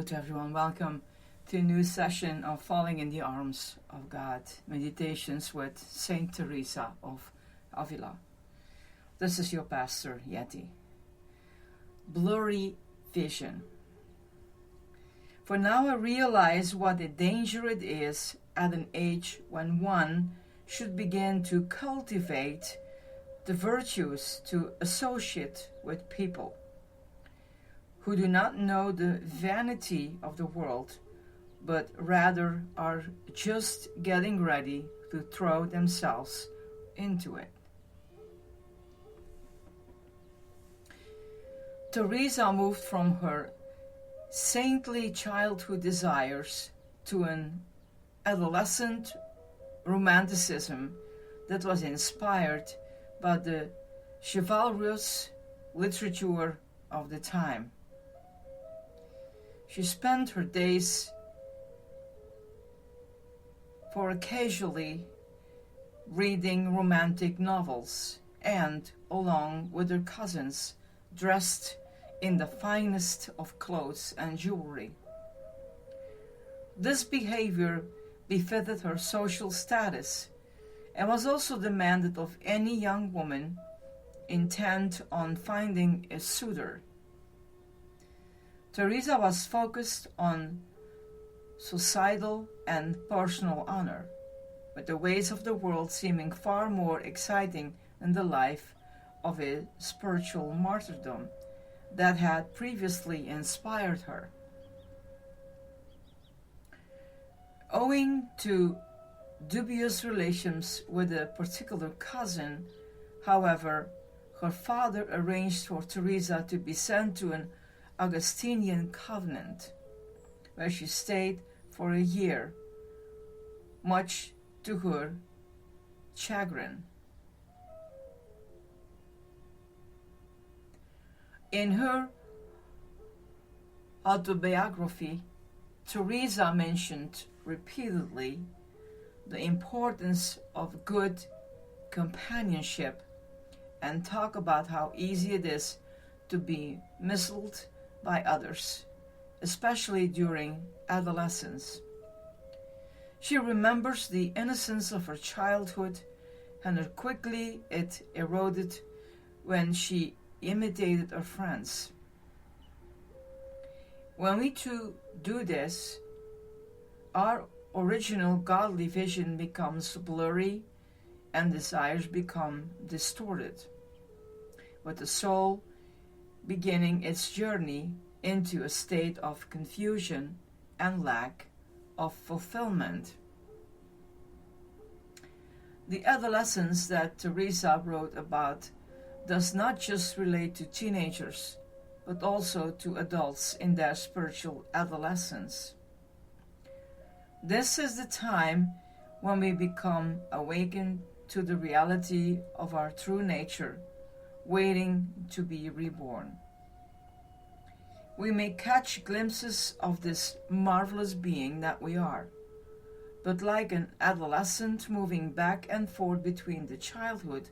to everyone. Welcome to a new session of Falling in the Arms of God, Meditations with Saint Teresa of Avila. This is your pastor, Yeti. Blurry vision. For now I realize what a danger it is at an age when one should begin to cultivate the virtues to associate with people who do not know the vanity of the world, but rather are just getting ready to throw themselves into it. Teresa moved from her saintly childhood desires to an adolescent romanticism that was inspired by the chivalrous literature of the time. She spent her days for casually reading romantic novels and, along with her cousins, dressed in the finest of clothes and jewelry. This behavior befitted her social status and was also demanded of any young woman intent on finding a suitor. Teresa was focused on societal and personal honor, with the ways of the world seeming far more exciting than the life of a spiritual martyrdom that had previously inspired her. Owing to dubious relations with a particular cousin, however, her father arranged for Teresa to be sent to an Augustinian convent, where she stayed for a year, much to her chagrin. In her autobiography, Teresa mentioned repeatedly the importance of good companionship and talked about how easy it is to be misled by others, especially during adolescence. She remembers the innocence of her childhood and how quickly it eroded when she imitated her friends. When we too do this, our original godly vision becomes blurry and desires become distorted, with the soul beginning its journey into a state of confusion and lack of fulfillment. The adolescence that Teresa wrote about does not just relate to teenagers, but also to adults in their spiritual adolescence. This is the time when we become awakened to the reality of our true nature, waiting to be reborn. We may catch glimpses of this marvelous being that we are, but like an adolescent moving back and forth between the childhood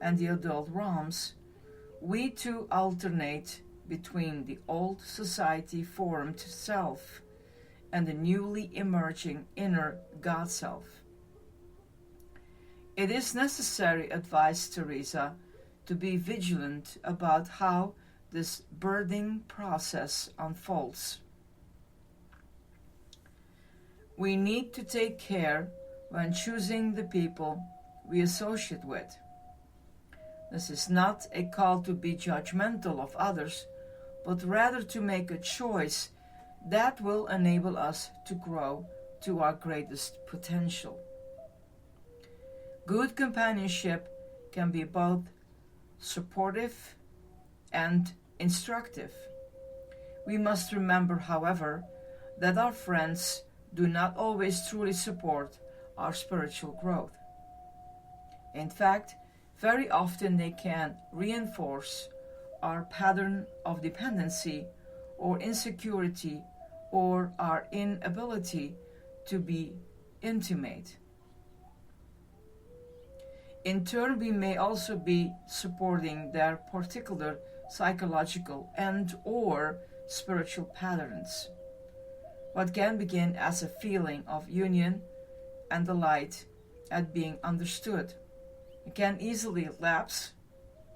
and the adult realms, we too alternate between the old society-formed self and the newly emerging inner God self. It is necessary, advised Teresa, to be vigilant about how this birthing process unfolds. We need to take care when choosing the people we associate with. This is not a call to be judgmental of others, but rather to make a choice that will enable us to grow to our greatest potential. Good companionship can be both supportive and instructive. We must remember, however, that our friends do not always truly support our spiritual growth. In fact, very often they can reinforce our pattern of dependency or insecurity or our inability to be intimate. In turn, we may also be supporting their particular psychological and or spiritual patterns. What can begin as a feeling of union and delight at being understood can easily lapse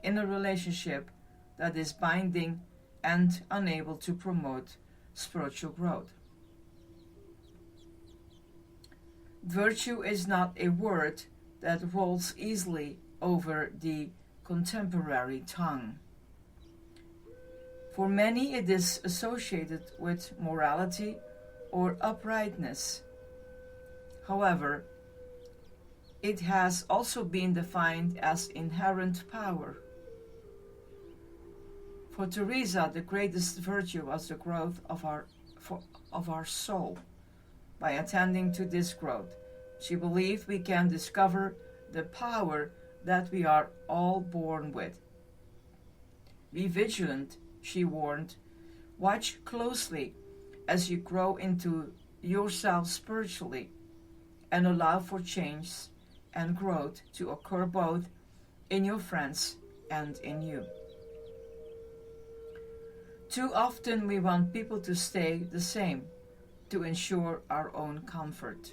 in a relationship that is binding and unable to promote spiritual growth. Virtue is not a word that rolls easily over the contemporary tongue. For many, it is associated with morality or uprightness. However, it has also been defined as inherent power. For Teresa, the greatest virtue was the growth of our soul. By attending to this growth, she believed we can discover the power that we are all born with. Be vigilant, she warned. Watch closely as you grow into yourself spiritually and allow for change and growth to occur both in your friends and in you. Too often we want people to stay the same to ensure our own comfort.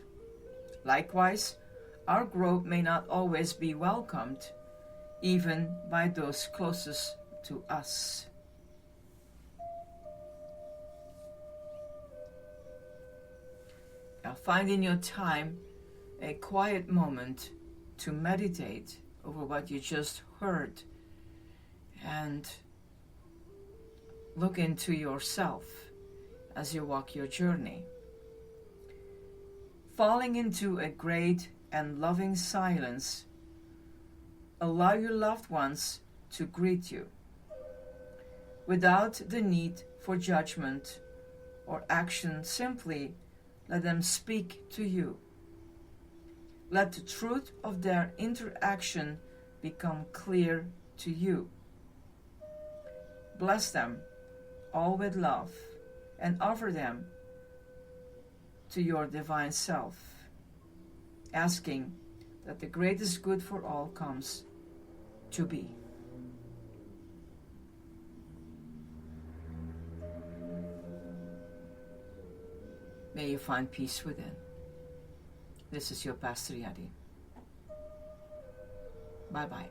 Likewise, our growth may not always be welcomed, even by those closest to us. Now find in your time a quiet moment to meditate over what you just heard and look into yourself as you walk your journey. Falling into a great and loving silence, allow your loved ones to greet you without the need for judgment or action. Simply let them speak to you. Let the truth of their interaction become clear to you. Bless them all with love and offer them to your divine self, asking that the greatest good for all comes to be. May you find peace within. This is your Pastor Yadi. Bye-bye.